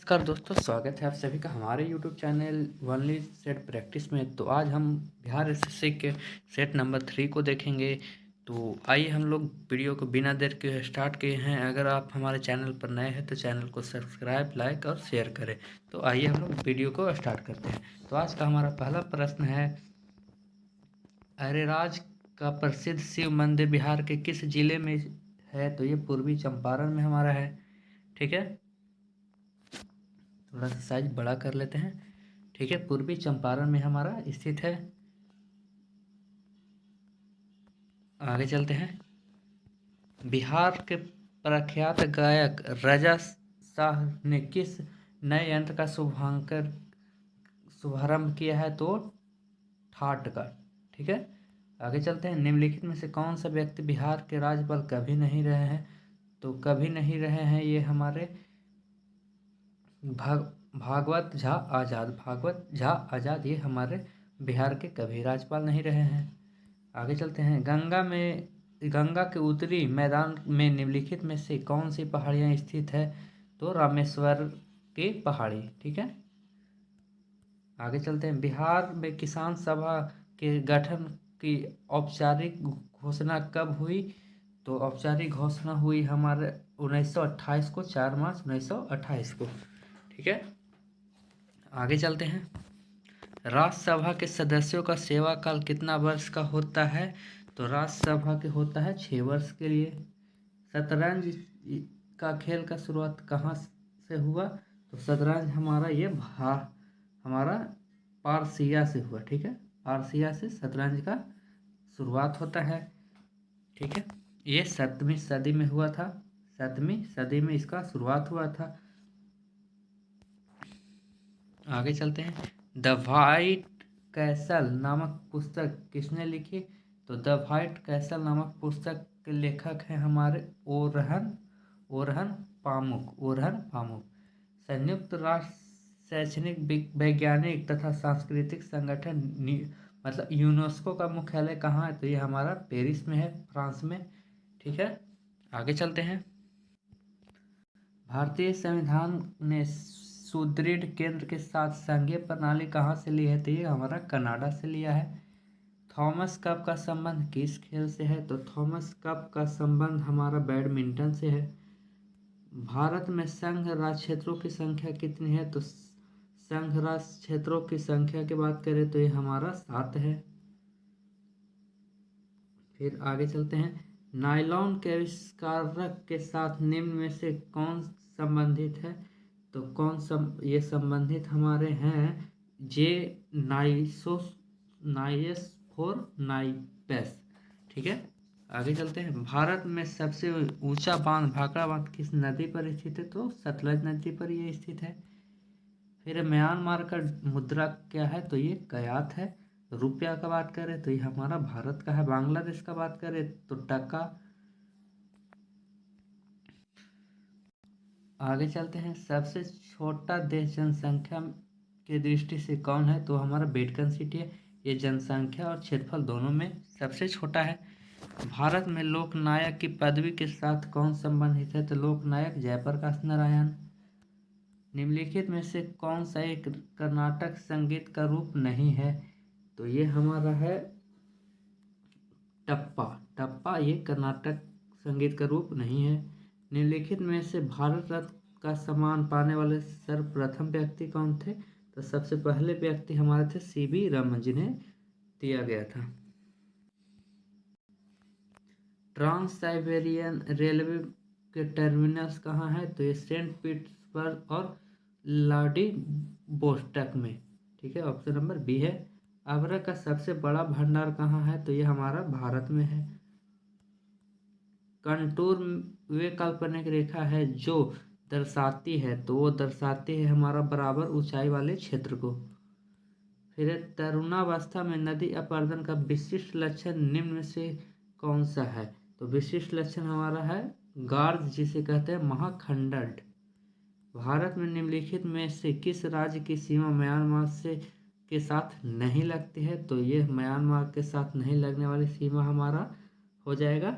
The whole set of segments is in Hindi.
नमस्कार दोस्तों, स्वागत है आप सभी का हमारे YouTube channel only set practice में। तो आज हम बिहार एसएससी के सेट नंबर 3 को देखेंगे। तो आइए हम लोग वीडियो को बिना देर के स्टार्ट किए हैं। अगर आप हमारे चैनल पर नए हैं तो चैनल को सब्सक्राइब, लाइक और शेयर करें। तो आइए हम लोग वीडियो को स्टार्ट करते हैं। तो आज का हमारा पहला प्रश्न है, अरेराज का प्रसिद्ध शिव मंदिर बिहार के किस जिले में है? तो ये पूर्वी चंपारण में हमारा है। ठीक है, थोड़ा सा साइज बड़ा कर लेते हैं। ठीक है, पूर्वी चंपारण में हमारा स्थित है। आगे चलते हैं। बिहार के प्रख्यात गायक रजा शाह ने किस नए यंत्र का शुभारंभ किया है? तो ठाट का। ठीक है, आगे चलते हैं। निम्नलिखित में से कौन सा व्यक्ति बिहार के राज्यपाल कभी नहीं रहे हैं? तो कभी नहीं रहे हैं ये हमारे भागवत झा आज़ाद ये हमारे बिहार के कभी राज्यपाल नहीं रहे हैं। आगे चलते हैं। गंगा के उत्तरी मैदान में निम्नलिखित में से कौन सी पहाड़ियाँ स्थित है? तो रामेश्वर की पहाड़ी। ठीक है, आगे चलते हैं। बिहार में किसान सभा के गठन की औपचारिक घोषणा कब हुई? तो औपचारिक घोषणा हुई हमारे 1928 को, 4 मार्च 1928 को। ठीक है, आगे चलते हैं। राज्यसभा के सदस्यों का सेवा काल कितना वर्ष का होता है? तो राज्यसभा के होता है 6 वर्ष के लिए। शतरंज का खेल का शुरुआत कहाँ से हुआ? तो शतरंज हमारा पारसिया से हुआ। ठीक है, पारसिया से शतरंज का शुरुआत होता है। ठीक है, ये 7वीं सदी में हुआ था। 7वीं सदी में इसका शुरुआत हुआ था। आगे चलते हैं। द व्हाइट कैसल नामक पुस्तक किसने लिखी? तो द व्हाइट कैसल नामक पुस्तक के लेखक हैं हमारे ओरहन पामुक। संयुक्त राष्ट्र शैक्षणिक वैज्ञानिक तथा सांस्कृतिक संगठन मतलब यूनेस्को का मुख्यालय कहाँ है? तो ये हमारा पेरिस में है, फ्रांस में। ठीक है, आगे चलते हैं। भारतीय संविधान ने सुदृढ़ केंद्र के साथ संघीय प्रणाली कहाँ से ली है? तो ये हमारा कनाडा से लिया है। थॉमस कप का संबंध किस खेल से है? तो थॉमस कप का संबंध हमारा बैडमिंटन से है। भारत में संघ राज्य क्षेत्रों की संख्या कितनी है? तो संघ राज्य क्षेत्रों की संख्या की बात करें तो ये हमारा 7 है। फिर आगे चलते हैं। नायलॉन के आविष्कारक के साथ निम्न में से कौन संबंधित है? तो ये संबंधित हमारे हैं जे नाइसफोर नाइपेस। ठीक है, आगे चलते हैं। भारत में सबसे ऊंचा बांध भाखड़ा बांध किस नदी पर स्थित है? तो सतलज नदी पर ये स्थित है। फिर म्यांमार का मुद्रा क्या है? तो ये कयात है। रुपया का बात करें तो ये हमारा भारत का है। बांग्लादेश का बात करें तो टका। आगे चलते हैं। सबसे छोटा देश जनसंख्या की दृष्टि से कौन है? तो हमारा वेटिकन सिटी है। ये जनसंख्या और क्षेत्रफल दोनों में सबसे छोटा है। भारत में लोकनायक की पदवी के साथ कौन संबंधित है? तो लोकनायक जयप्रकाश नारायण। निम्नलिखित में से कौन सा एक कर्नाटक संगीत का रूप नहीं है? तो ये हमारा है टप्पा। टप्पा ये कर्नाटक संगीत का रूप नहीं है। निम्नलिखित में से भारत रत्न का सम्मान पाने वाले सर्वप्रथम व्यक्ति कौन थे? तो सबसे पहले व्यक्ति हमारे थे सीवी रमन, जिन्हें दिया गया था। ट्रांस साइबेरियन रेलवे के टर्मिनल्स कहाँ है? तो ये सेंट पीटर्सबर्ग और व्लादिवोस्टॉक में। ठीक है, ऑप्शन नंबर बी है। अभ्रक का सबसे बड़ा भंडार कहाँ है? तो ये हमारा भारत में है। कंटूर वे काल्पनिक रेखा है जो दर्शाती है, तो वो दर्शाती है हमारा बराबर ऊंचाई वाले क्षेत्र को। फिर तरुणावस्था में नदी अपरदन का विशिष्ट लक्षण निम्न में से कौन सा है? तो विशिष्ट लक्षण हमारा है गार्ज, जिसे कहते हैं महाखंड। भारत में निम्नलिखित में से किस राज्य की सीमा म्यांमार से के साथ नहीं लगती है? तो ये म्यांमार के साथ नहीं लगने वाली सीमा हमारा हो जाएगा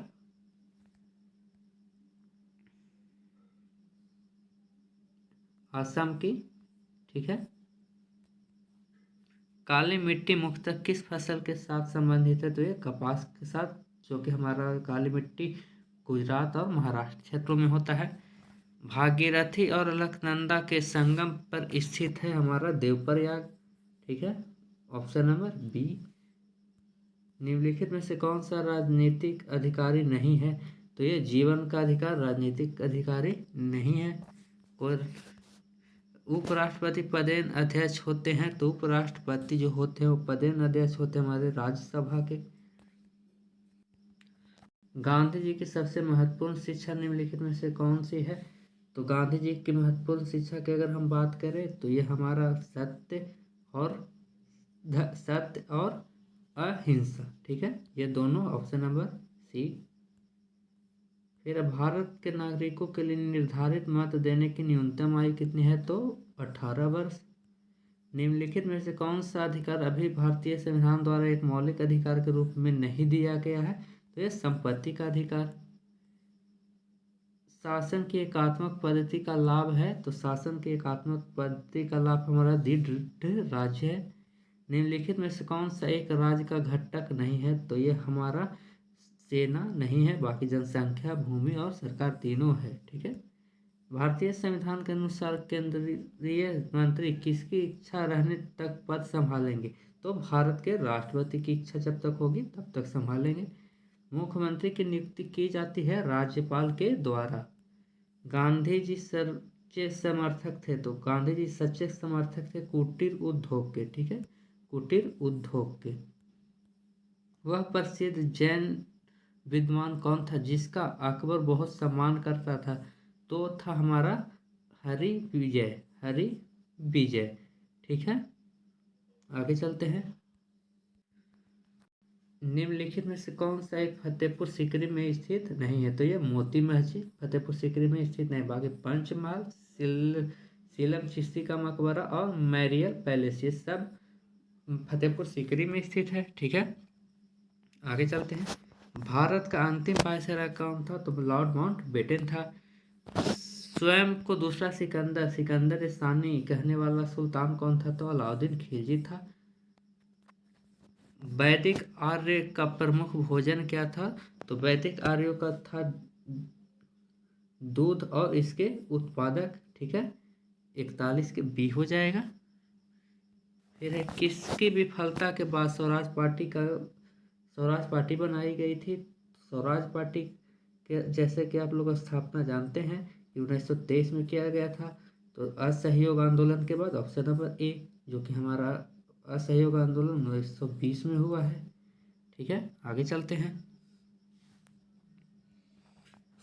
असम की। ठीक है। काली मिट्टी मुख्यतः किस फसल के साथ संबंधित है? तो ये कपास के साथ, जो कि हमारा काली मिट्टी गुजरात और महाराष्ट्र क्षेत्रों में होता है। भागीरथी और अलकनंदा के संगम पर स्थित है हमारा देवप्रयाग। ठीक है। Option number B. निम्नलिखित में से कौन सा राजनीतिक अधिकारी नहीं है? तो ये जीवन का अधिकार राजनीतिक अधिकारी नहीं है। और उपराष्ट्रपति पदेन अध्यक्ष होते हैं, तो उपराष्ट्रपति जो होते हैं वो पदेन अध्यक्ष होते हैं हमारे राज्यसभा के। गांधी जी की सबसे महत्वपूर्ण शिक्षा निम्नलिखित में से कौन सी है? तो गांधी जी की महत्वपूर्ण शिक्षा की अगर हम बात करें तो ये हमारा सत्य और अहिंसा। ठीक है, ये दोनों ऑप्शन नंबर सी। फिर भारत के नागरिकों के लिए निर्धारित मत देने की न्यूनतम आयु कितनी है? तो 18 वर्ष। निम्नलिखित में से कौन सा अधिकार अभी भारतीय संविधान द्वारा एक मौलिक अधिकार के रूप में नहीं दिया गया है? तो यह संपत्ति का अधिकार। शासन की एकात्मक पद्धति का लाभ है, तो शासन की एकात्मक पद्धति का लाभ हमारा दृढ़ राज्य है। निम्नलिखित में से कौन सा एक राज्य का घटक नहीं है? तो ये हमारा सेना नहीं है, बाकी जनसंख्या, भूमि और सरकार तीनों है। ठीक है। भारतीय संविधान के अनुसार केंद्रीय मंत्री किसकी इच्छा रहने तक पद संभालेंगे? तो भारत के राष्ट्रपति की इच्छा जब तक होगी तब तक संभालेंगे। मुख्यमंत्री की नियुक्ति की जाती है राज्यपाल के द्वारा। गांधी जी सच्चे समर्थक थे, तो गांधी जी सच्चे समर्थक थे कुटीर उद्योग के। ठीक है, कुटीर उद्योग के। वह प्रसिद्ध जैन विद्वान कौन था जिसका अकबर बहुत सम्मान करता था? तो था हमारा हरि विजय। ठीक है, आगे चलते हैं। निम्नलिखित में से कौन सा एक फतेहपुर सीकरी में स्थित नहीं है? तो ये मोती मस्जिद फतेहपुर सीकरी में स्थित नहीं, बाकी पंचमहल, सीलम चिश्ती का मकबरा और मैरियल पैलेस, ये सब फतेहपुर सीकरी में स्थित है। ठीक है, आगे चलते हैं। भारत का अंतिम वायसराय कौन था? तो लॉर्ड माउंटबेटन था। स्वयं को दूसरा सिकंदर सानी कहने वाला सुल्तान कौन था? तो अलाउद्दीन खिलजी था। वैदिक आर्य का प्रमुख भोजन क्या था? तो वैदिक आर्यों का था दूध और इसके उत्पादक। ठीक है, 41 के बी हो जाएगा। फिर है किसकी विफलता के बाद स्वराज पार्टी बनाई गई थी? स्वराज पार्टी के जैसे कि आप लोग स्थापना जानते हैं कि 1923 में किया गया था। तो असहयोग आंदोलन के बाद ऑप्शन नंबर ए, जो कि हमारा असहयोग आंदोलन 1920 में हुआ है। ठीक है, आगे चलते हैं।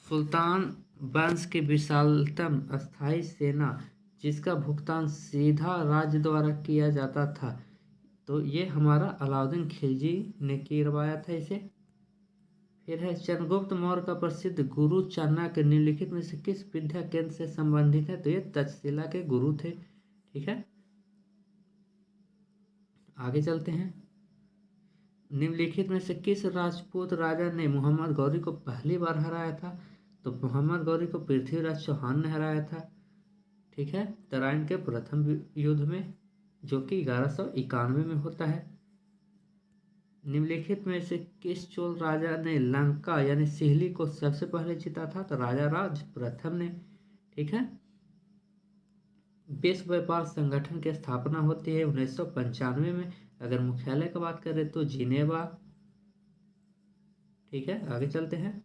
सुल्तान वंश की विशालतम अस्थायी सेना जिसका भुगतान सीधा राज्य द्वारा किया जाता था, तो ये हमारा अलाउद्दीन खिलजी ने करवाया था इसे। फिर है चंद्रगुप्त मौर्य का प्रसिद्ध गुरु चाणक्य निम्नलिखित में से किस विद्या केंद्र से संबंधित है? तो ये तक्षशिला के गुरु थे। ठीक है, आगे चलते हैं। निम्नलिखित में से किस राजपूत राजा ने मोहम्मद गौरी को पहली बार हराया था? तो मोहम्मद गौरी को पृथ्वीराज चौहान ने हराया था। ठीक है, तराइन के प्रथम युद्ध में, जो कि 1191 में होता है। निम्नलिखित में से किस चोल राजा ने लंका यानी सिहली को सबसे पहले जीता था? तो राजा राज प्रथम ने। ठीक है, विश्व व्यापार संगठन की स्थापना होती है 1995 में। अगर मुख्यालय की बात करें तो जिनेवा। ठीक है, आगे चलते हैं।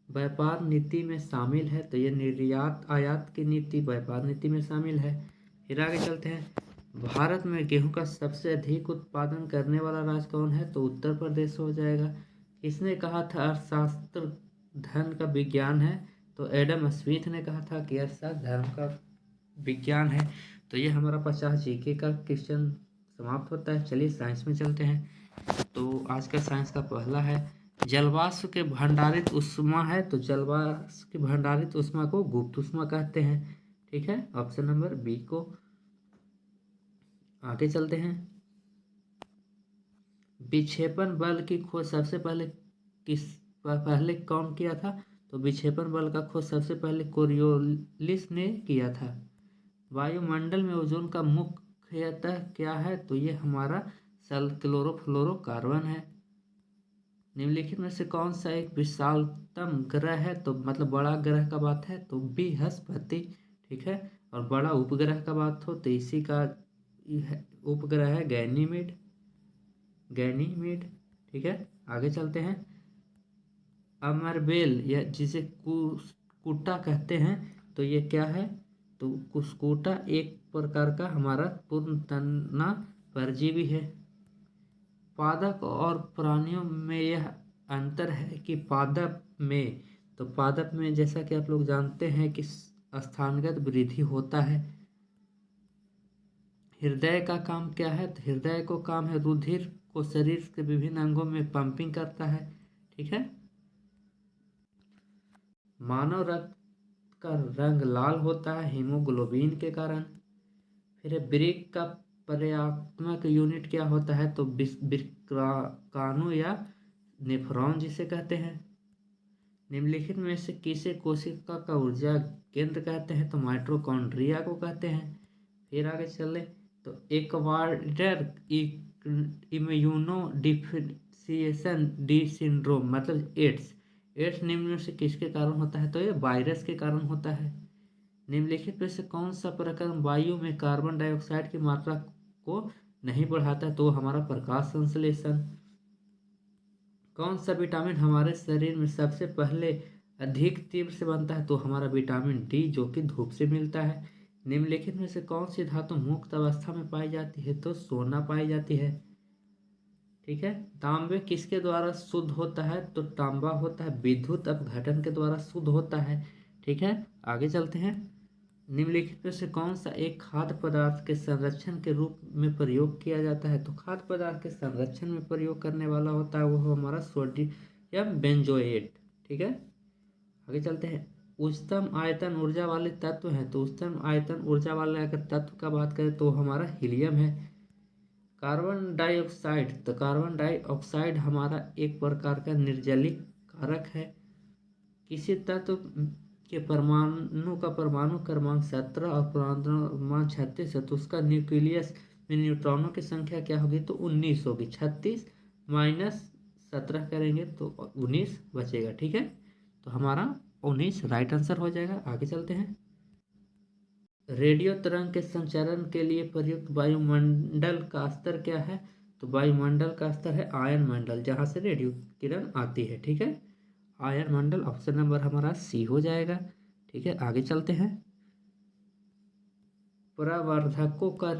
व्यापार नीति में शामिल है, तो ये निर्यात आयात की नीति व्यापार नीति में शामिल है। फिर आगे चलते हैं। भारत में गेहूं का सबसे अधिक उत्पादन करने वाला राज्य कौन है? तो उत्तर प्रदेश हो जाएगा। किसने कहा था अर्थशास्त्र धन का विज्ञान है? तो एडम स्मिथ ने कहा था कि अर्थशास्त्र धर्म का विज्ञान है। तो ये हमारा 50 जीके का क्वेश्चन समाप्त होता है। चलिए साइंस में चलते हैं। तो आज का साइंस का पहला है जलवाष्प के भंडारित उष्मा है, तो जलवाष्प की भंडारित उष्मा को गुप्त उष्मा कहते हैं। ठीक है, ऑप्शन नंबर बी को। आगे चलते हैं। विक्षेपण बल की खोज सबसे पहले कौन किया था? तो विक्षेपण बल का खोज सबसे पहले कोरियोलिस ने किया था। वायुमंडल में ओजोन का मुख्यतः क्या है, तो ये हमारा क्लोरोफ्लोरोकार्बन है। निम्नलिखित में से कौन सा एक विशालतम ग्रह है, तो मतलब बड़ा ग्रह का बात है तो बृहस्पति, ठीक है। और बड़ा उपग्रह का बात हो तो इसी का उपग्रह है गैनीमेड, ठीक है। आगे चलते हैं। अमरबेल या जिसे कुस्कुटा कहते हैं, तो ये क्या है, तो कुस्कुटा एक प्रकार का हमारा पूर्णतना परजीवी है। पादप और प्राणियों में यह अंतर है कि पादप में जैसा कि आप लोग जानते हैं कि स्थानगत वृद्धि होता है। हृदय का काम क्या है, तो हृदय को काम है रुधिर को शरीर के विभिन्न अंगों में पंपिंग करता है, ठीक है। मानव रक्त का रंग लाल होता है हीमोग्लोबिन के कारण। फिर ब्रिक का पर्यात्मक यूनिट क्या होता है, तो विक्राणु या नेफ्रॉन जिसे कहते हैं। निम्नलिखित में से किसे कोशिका का ऊर्जा केंद्र कहते हैं, तो माइटोकॉन्ड्रिया को कहते हैं। फिर आगे चले तो acquired immuno deficiency D syndrome मतलब एड्स निम्न में से किसके कारण होता है, तो ये वायरस के कारण होता है। निम्नलिखित में से कौन सा प्रक्रम वायु में कार्बन डाइऑक्साइड की मात्रा को नहीं बढ़ाता है, तो हमारा प्रकाश संश्लेषण। कौन सा विटामिन हमारे शरीर में सबसे पहले अधिक तीव्र से बनता है, तो हमारा विटामिन डी जो कि धूप से मिलता है। निम्नलिखित में से कौन सी धातु मुक्त अवस्था में पाई जाती है, तो सोना पाई जाती है, ठीक है। तांबे किसके द्वारा शुद्ध होता है, तो तांबा होता है विद्युत अपघटन के द्वारा शुद्ध होता है, ठीक है। आगे चलते हैं। निम्नलिखित में से कौन सा एक खाद्य पदार्थ के संरक्षण के रूप में प्रयोग किया जाता है, तो खाद्य पदार्थ के संरक्षण में प्रयोग करने वाला होता है वो हमारा सोडियम बेंजोएट, ठीक है। आगे चलते हैं। उच्चतम आयतन ऊर्जा वाले तत्व हैं, तो उच्चतम आयतन ऊर्जा वाले अगर तत्व का बात करें तो हमारा हीलियम है। कार्बन डाइऑक्साइड, तो कार्बन डाइऑक्साइड हमारा एक प्रकार का निर्जलीक कारक है। किसी तत्व के परमाणु का परमाणु क्रमांक 17 और परमाणु 36 है, तो उसका न्यूक्लियस में न्यूट्रॉनों की संख्या क्या होगी, तो 19 होगी। 36 माइनस 17 करेंगे तो 19 बचेगा, ठीक है। तो हमारा 19 राइट आंसर हो जाएगा। आगे चलते हैं। रेडियो तरंग के संचारण के लिए प्रयुक्त वायुमंडल का स्तर क्या है, तो वायुमंडल का स्तर है आयन मंडल, जहाँ से रेडियो किरण आती है, ठीक है। आयन मंडल ऑप्शन नंबर हमारा सी हो जाएगा, ठीक है। आगे चलते हैं। परावर्धकों का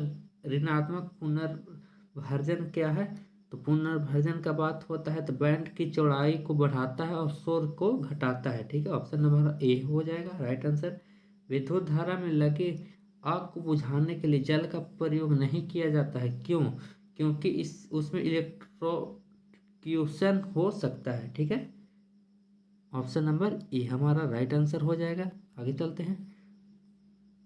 ऋणात्मक पुनर्भर्जन क्या है, तो पुनर्भर्जन का बात होता है तो बैंड की चौड़ाई को बढ़ाता है और शोर को घटाता है, ठीक है। ऑप्शन नंबर ए हो जाएगा राइट आंसर। विद्युत धारा में लगे आग को बुझाने के लिए जल का प्रयोग नहीं किया जाता है, क्यों, क्योंकि उसमें इलेक्ट्रोक्यूशन हो सकता है, ठीक है। ऑप्शन नंबर ए हमारा राइट आंसर हो जाएगा। आगे चलते हैं।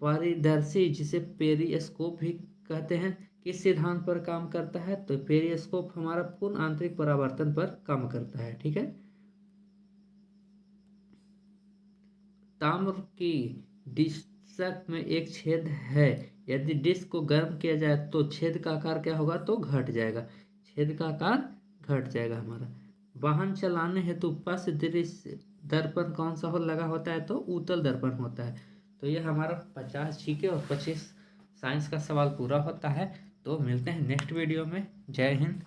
पारदर्शी जिसे पेरिस्कोप भी कहते हैं किस सिद्धांत पर काम करता है, तो पेरिस्कोप हमारा पूर्ण आंतरिक परावर्तन पर काम करता है, ठीक है। ताम्र की डिस्क में एक छेद है, यदि डिस्क को गर्म किया जाए तो छेद का आकार क्या होगा, तो घट जाएगा, छेद का आकार घट जाएगा हमारा। वाहन चलाने हेतु पश्च दृश्य दर्पण कौन सा हो लगा होता है, तो उत्तल दर्पण होता है। तो ये हमारा 50 जीके और 25 साइंस का सवाल पूरा होता है। तो मिलते हैं नेक्स्ट वीडियो में। जय हिंद।